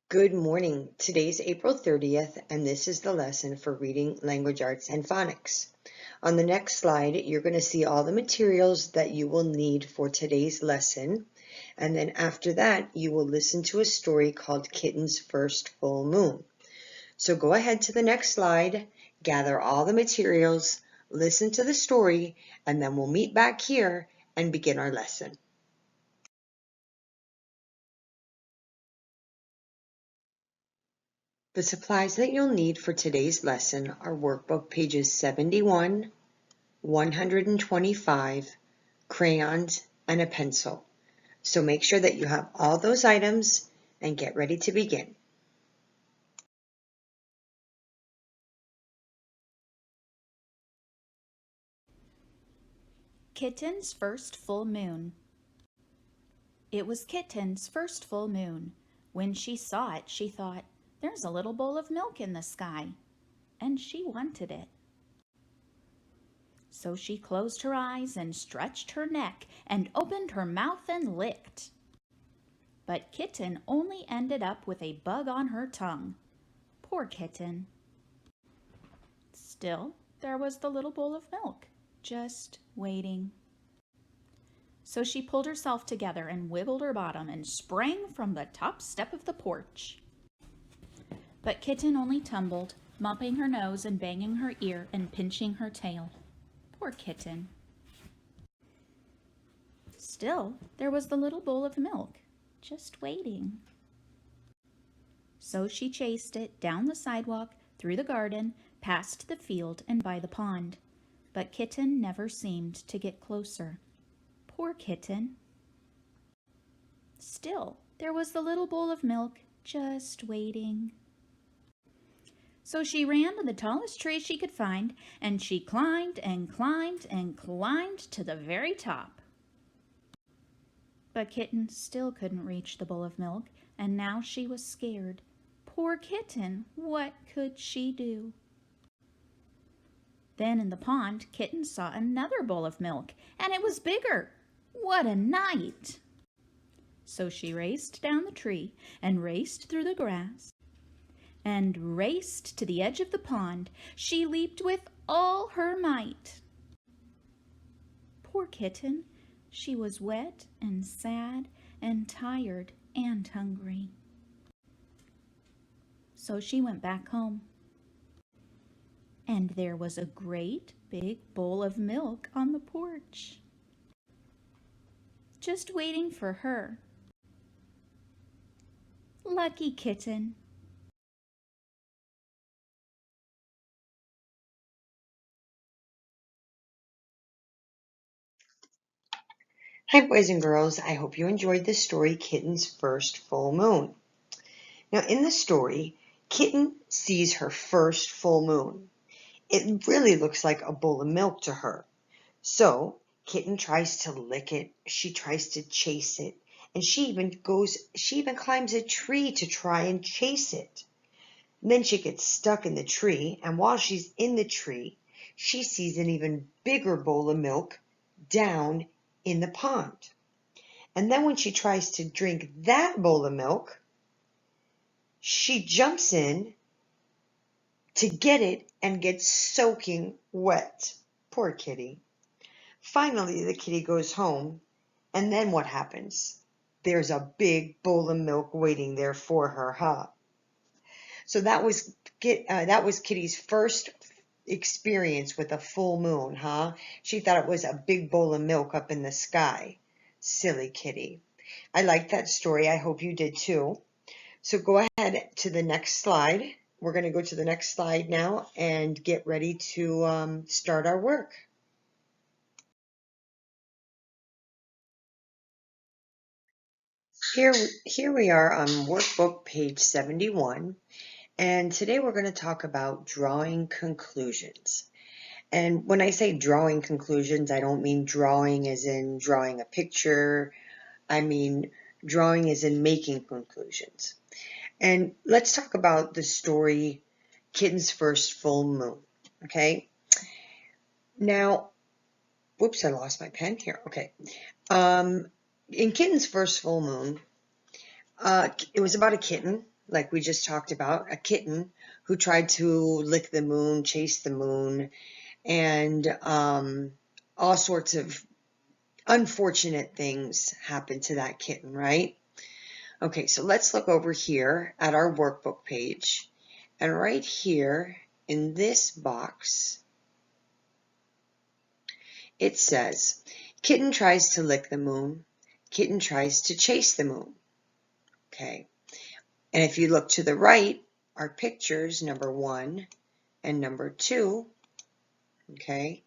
Good morning. Today's April 30th, and this is the lesson for reading, language arts, and phonics. On the next slide, you're going to see all the materials that you will need for today's lesson. And then after that, you will listen to a story called Kitten's First Full Moon. So go ahead to the next slide, gather all the materials, listen to the story, and then we'll meet back here and begin our lesson. The supplies that you'll need for today's lesson are workbook pages 71, 125, crayons, and a pencil. So make sure that you have all those items and get ready to begin. Kitten's first full moon. It was Kitten's first full moon. When she saw it, she thought, "There's a little bowl of milk in the sky," and she wanted it. So she closed her eyes and stretched her neck and opened her mouth and licked. But Kitten only ended up with a bug on her tongue. Poor Kitten. Still, there was the little bowl of milk, just waiting. So she pulled herself together and wiggled her bottom and sprang from the top step of the porch. But Kitten only tumbled, mopping her nose and banging her ear and pinching her tail. Poor Kitten. Still, there was the little bowl of milk, just waiting. So she chased it down the sidewalk, through the garden, past the field, and by the pond. But Kitten never seemed to get closer. Poor Kitten. Still, there was the little bowl of milk, just waiting. So she ran to the tallest tree she could find, and she climbed and climbed and climbed to the very top. But Kitten still couldn't reach the bowl of milk, and now she was scared. Poor Kitten, what could she do? Then in the pond, Kitten saw another bowl of milk, and it was bigger. What a night! So she raced down the tree and raced through the grass and raced to the edge of the pond. She leaped with all her might. Poor Kitten, she was wet and sad and tired and hungry. So she went back home. And there was a great big bowl of milk on the porch, just waiting for her. Lucky Kitten. Hi boys and girls, I hope you enjoyed the story Kitten's First Full Moon. Now in the story, Kitten sees her first full moon. It really looks like a bowl of milk to her. So Kitten tries to lick it, she tries to chase it, and she even climbs a tree to try and chase it. And then she gets stuck in the tree, and while she's in the tree, she sees an even bigger bowl of milk down in the pond. And then when she tries to drink that bowl of milk, she jumps in to get it and gets soaking wet. Poor kitty. Finally, the kitty goes home, and then what happens? There's a big bowl of milk waiting there for her, huh? So that was Kitty's first experience with a full moon, huh? She thought it was a big bowl of milk up in the sky. Silly kitty. I liked that story. I hope you did too. So go ahead to the next slide. We're going to go to the next slide now and get ready to start our work. Here we are on workbook page 71, and today we're going to talk about drawing conclusions. And when I say drawing conclusions, I don't mean drawing as in drawing a picture. I mean drawing as in making conclusions. And let's talk about the story Kitten's First Full Moon, okay? Now, whoops, I lost my pen here. Okay. In Kitten's First Full Moon, it was about a kitten, like we just talked about, a kitten who tried to lick the moon, chase the moon, and all sorts of unfortunate things happened to that kitten, right? Okay, so let's look over here at our workbook page. And right here in this box, it says, kitten tries to lick the moon, kitten tries to chase the moon. Okay, and if you look to the right, our pictures, number 1 and number 2, okay,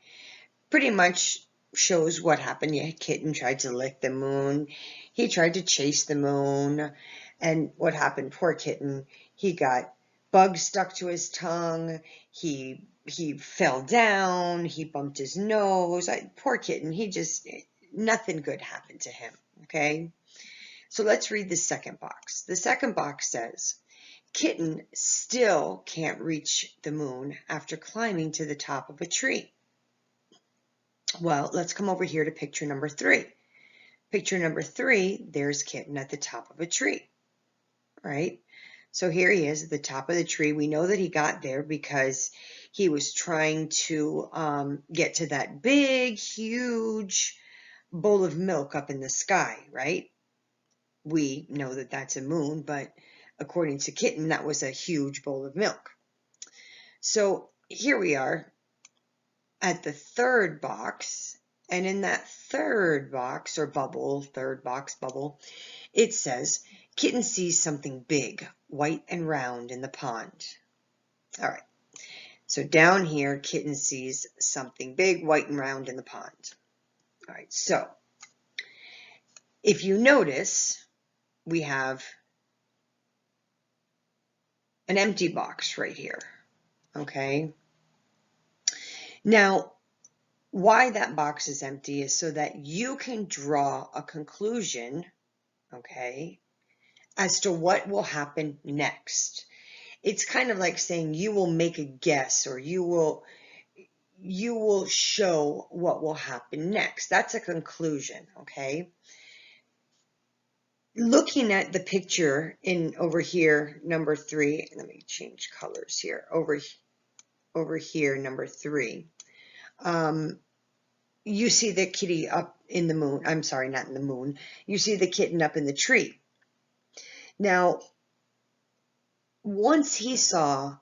pretty much shows what happened. Yeah, kitten tried to lick the moon. He tried to chase the moon. And what happened? Poor kitten. He got bugs stuck to his tongue. He fell down. He bumped his nose. Poor kitten. Nothing good happened to him. Okay? So let's read the second box. The second box says, kitten still can't reach the moon after climbing to the top of a tree. Well, let's come over here to picture number 3. Picture number 3, there's kitten at the top of a tree, right? So here he is at the top of the tree. We know that he got there because he was trying to get to that big, huge bowl of milk up in the sky, right? We know that that's a moon, but according to kitten, that was a huge bowl of milk. So here we are at the third box, and in that third box or bubble, third box bubble, it says, kitten sees something big, white and round in the pond. All right, so down here, kitten sees something big, white and round in the pond. All right, so if you notice, we have an empty box right here, okay? Now, why that box is empty is so that you can draw a conclusion, okay, as to what will happen next. It's kind of like saying you will make a guess, or you will show what will happen next. That's a conclusion, okay? Looking at the picture in over here, number 3, let me change colors here. Over here, number 3. You see the kitty up in the moon. I'm sorry, not in the moon. You see the kitten up in the tree. Now, once he saw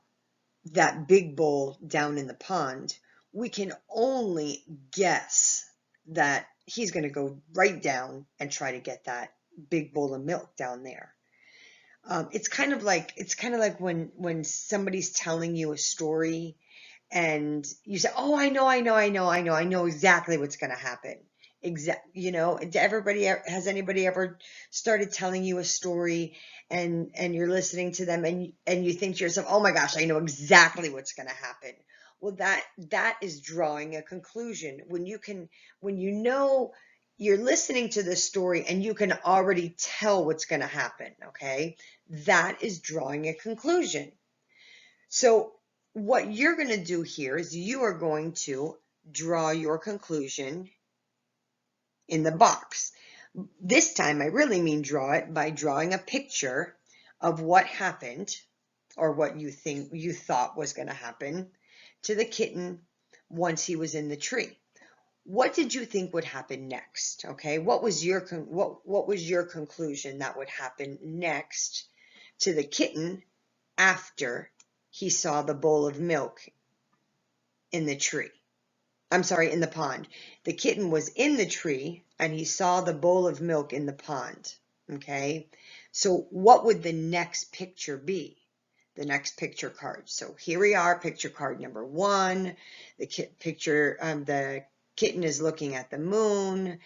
that big bowl down in the pond, we can only guess that he's going to go right down and try to get that big bowl of milk down there. It's kind of like when somebody's telling you a story and you say, "Oh, I know exactly what's going to happen." Has anybody ever started telling you a story and you're listening to them and you think to yourself, "Oh my gosh, I know exactly what's going to happen." Well, that is drawing a conclusion. When you know you're listening to this story and you can already tell what's going to happen, okay? That is drawing a conclusion. So what you're going to do here is you are going to draw your conclusion in the box. This time I really mean draw it by drawing a picture of what happened or what you thought was going to happen to the kitten once he was in the tree. What did you think would happen next? Okay, what was your conclusion that would happen next to the kitten after he saw the bowl of milk in the tree? I'm sorry, in the pond. The kitten was in the tree and he saw the bowl of milk in the pond. Okay, so what would the next picture be? The next picture card. So here we are, picture card number 1. The kitten is looking at the moon.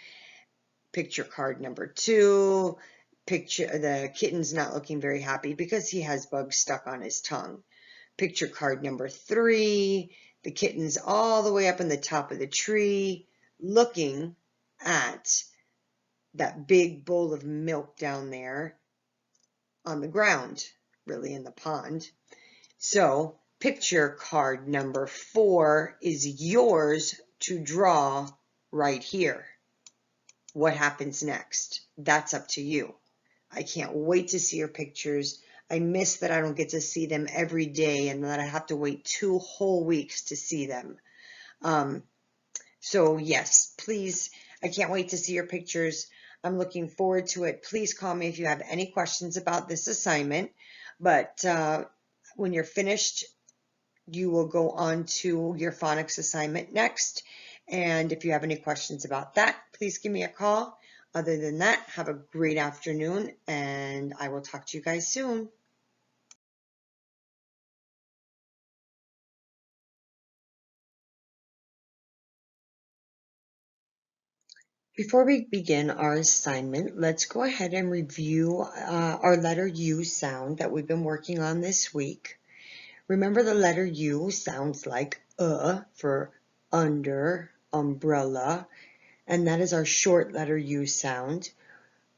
Picture card number 2. The kitten's not looking very happy because he has bugs stuck on his tongue. Picture card number 3. The kitten's all the way up in the top of the tree looking at that big bowl of milk down there on the ground, really in the pond. So picture card number 4 is yours to draw right here. What happens next? That's up to you. I can't wait to see your pictures. I miss that I don't get to see them every day and that I have to wait 2 whole weeks to see them. So yes, please, I can't wait to see your pictures. I'm looking forward to it. Please call me if you have any questions about this assignment. But when you're finished, you will go on to your phonics assignment next. And if you have any questions about that, please give me a call. Other than that, have a great afternoon, and I will talk to you guys soon. Before we begin our assignment, let's go ahead and review our letter U sound that we've been working on this week. Remember, the letter U sounds like for under, umbrella, and that is our short letter U sound.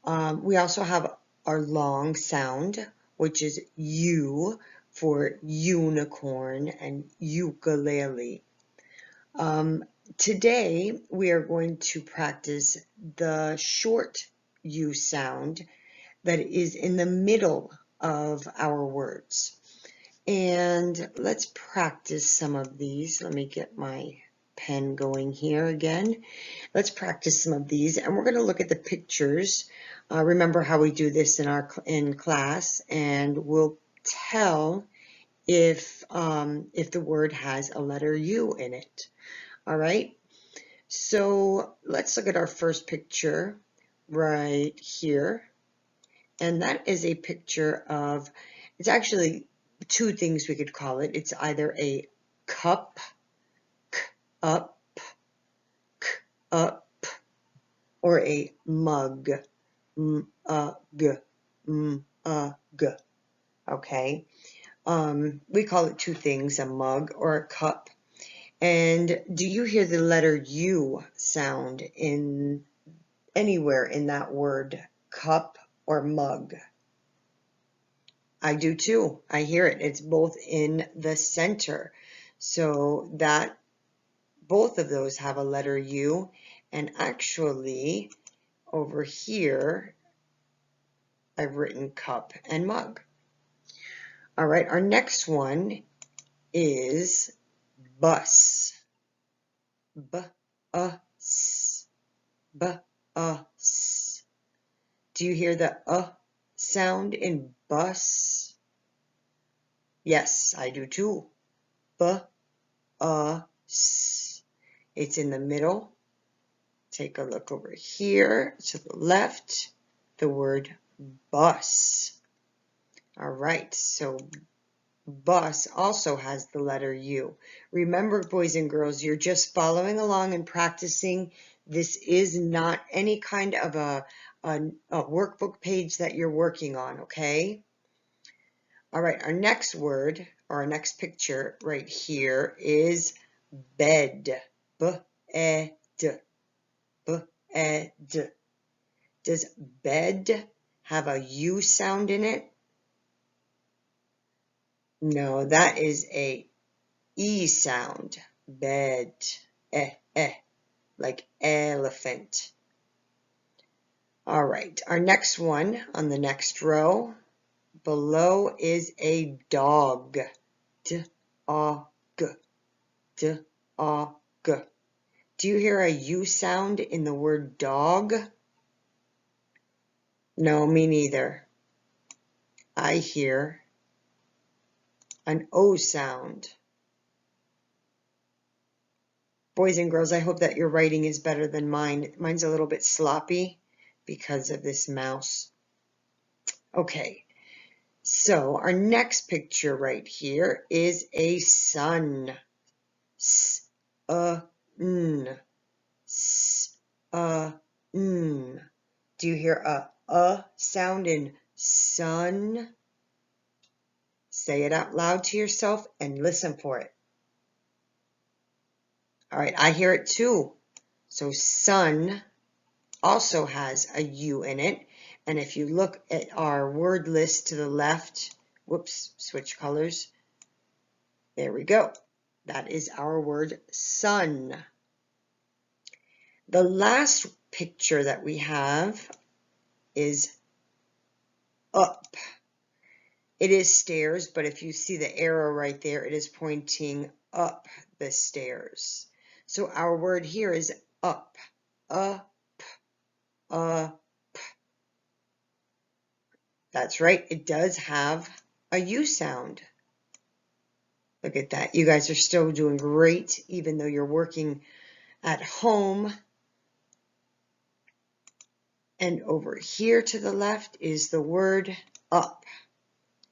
We also have our long sound, which is U for unicorn and ukulele. Today we are going to practice the short U sound that is in the middle of our words. And let's practice some of these. Let me get my pen going here again. Let's practice some of these, and we're going to look at the pictures. Remember how we do this in class, and we'll tell if the word has a letter U in it. All right. So let's look at our first picture right here, and that is a picture of. It's actually two things we could call it. It's either a cup, k, up, k, up, or a mug, g, g. Okay. We call it two things, a mug or a cup. And do you hear the letter U sound in anywhere in that word, cup or mug? I do too. I hear it. It's both in the center. So that both of those have a letter U, and actually over here I've written cup and mug. All right, our next one is bus. B-U-S. B-U-S. Do you hear the sound in bus? Yes, I do too. B-U-S. It's in the middle. Take a look over here to the left, the word bus. All right, so bus also has the letter U. Remember, boys and girls, you're just following along and practicing. This is not any kind of a workbook page that you're working on, okay? All right, our next word, or our next picture right here is bed. B-E-D. B-E-D. Does bed have a U sound in it? No, that is a E sound. Bed. Like elephant. All right, our next one on the next row below is a dog. D-O-G. D-O-G. Do you hear a U sound in the word dog? No, me neither. I hear an O sound. Boys and girls, I hope that your writing is better than mine. Mine's a little bit sloppy because of this mouse. Okay, so our next picture right here is a sun. S-a-n. S-a-n. Do you hear a sound in sun? Say it out loud to yourself and listen for it. All right, I hear it too. So sun also has a U in it. And if you look at our word list to the left, whoops, switch colors. There we go. That is our word sun. The last picture that we have is up. It is stairs, but if you see the arrow right there, it is pointing up the stairs. So our word here is up. Up. That's right. It does have a U sound. Look at that. You guys are still doing great, even though you're working at home. And over here to the left is the word up.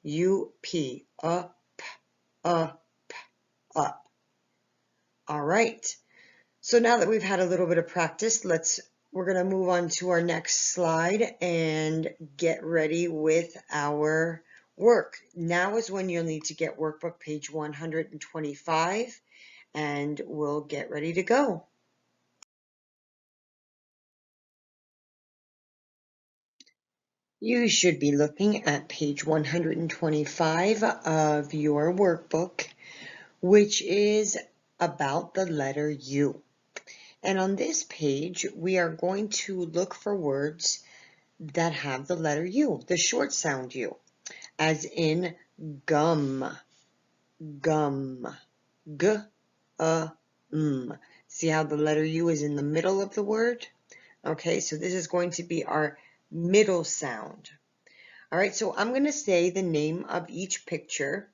U-P. Up, up, up. All right. So now that we've had a little bit of practice, we're going to move on to our next slide and get ready with our work. Now is when you'll need to get workbook page 125, and we'll get ready to go. You should be looking at page 125 of your workbook, which is about the letter U. And on this page, we are going to look for words that have the letter U, the short sound U, as in gum, gum, g, m. See how the letter U is in the middle of the word? Okay, so this is going to be our middle sound. All right, so I'm going to say the name of each picture.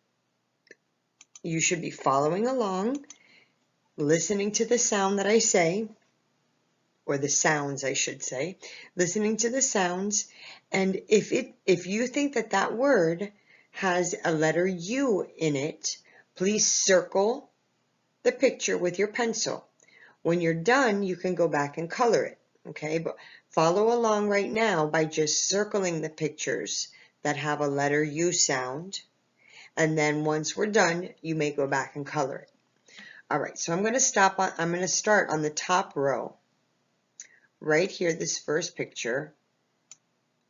You should be following along, listening to the sound that I say, or the sounds, I should say, listening to the sounds. And if you think that that word has a letter U in it, please circle the picture with your pencil. When you're done, you can go back and color it, okay? But follow along right now by just circling the pictures that have a letter U sound. And then once we're done, you may go back and color it. All right, so I'm going to start on the top row. Right here, this first picture,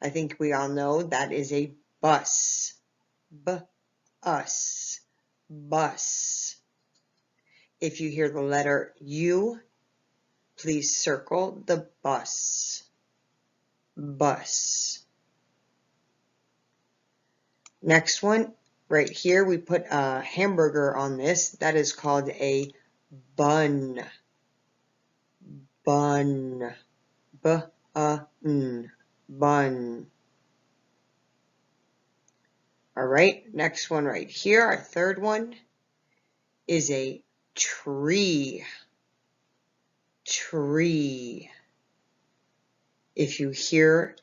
I think we all know that is a bus. B-us, bus. If you hear the letter U, please circle the bus. Bus. Next one, right here, we put a hamburger on this. That is called a bun. Bun. B-a-n. Bun. All right, next one right here, our third one, is a tree. Tree. If you hear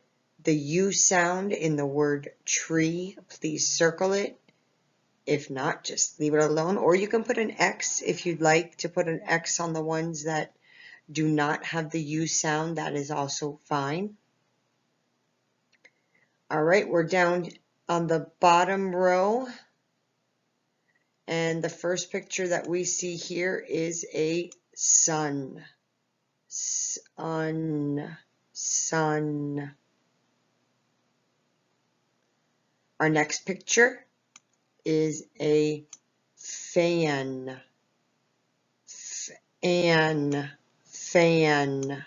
the U sound in the word tree, please circle it. If not, just leave it alone. Or you can put an X if you'd like to put an X on the ones that do not have the U sound. That is also fine. All right, we're down on the bottom row. And the first picture that we see here is a sun. Sun. Sun. Our next picture is a fan. Fan. Fan.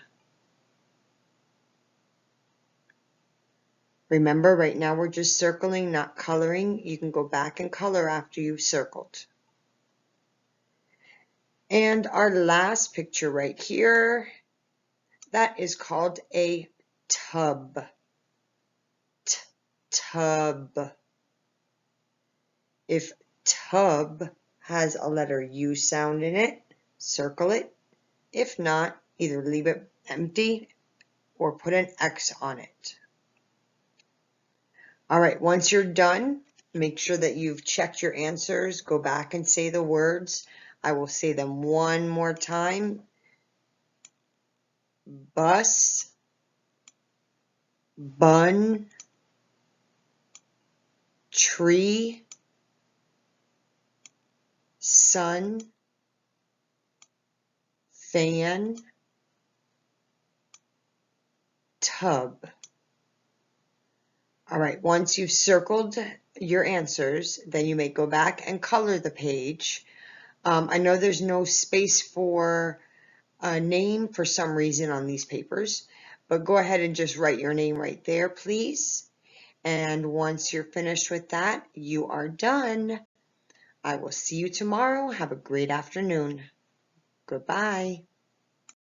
Remember, right now we're just circling, not coloring. You can go back and color after you've circled. And our last picture right here, that is called a tub. Tub. If tub has a letter U sound in it, circle it. If not, either leave it empty or put an X on it. All right, once you're done, make sure that you've checked your answers. Go back and say the words. I will say them one more time. Bus, bun, tree, sun, fan, tub. All right, once you've circled your answers, then you may go back and color the page. I know there's no space for a name for some reason on these papers, but go ahead and just write your name right there, please. And once you're finished with that, you are done. I will see you tomorrow. Have a great afternoon. Goodbye.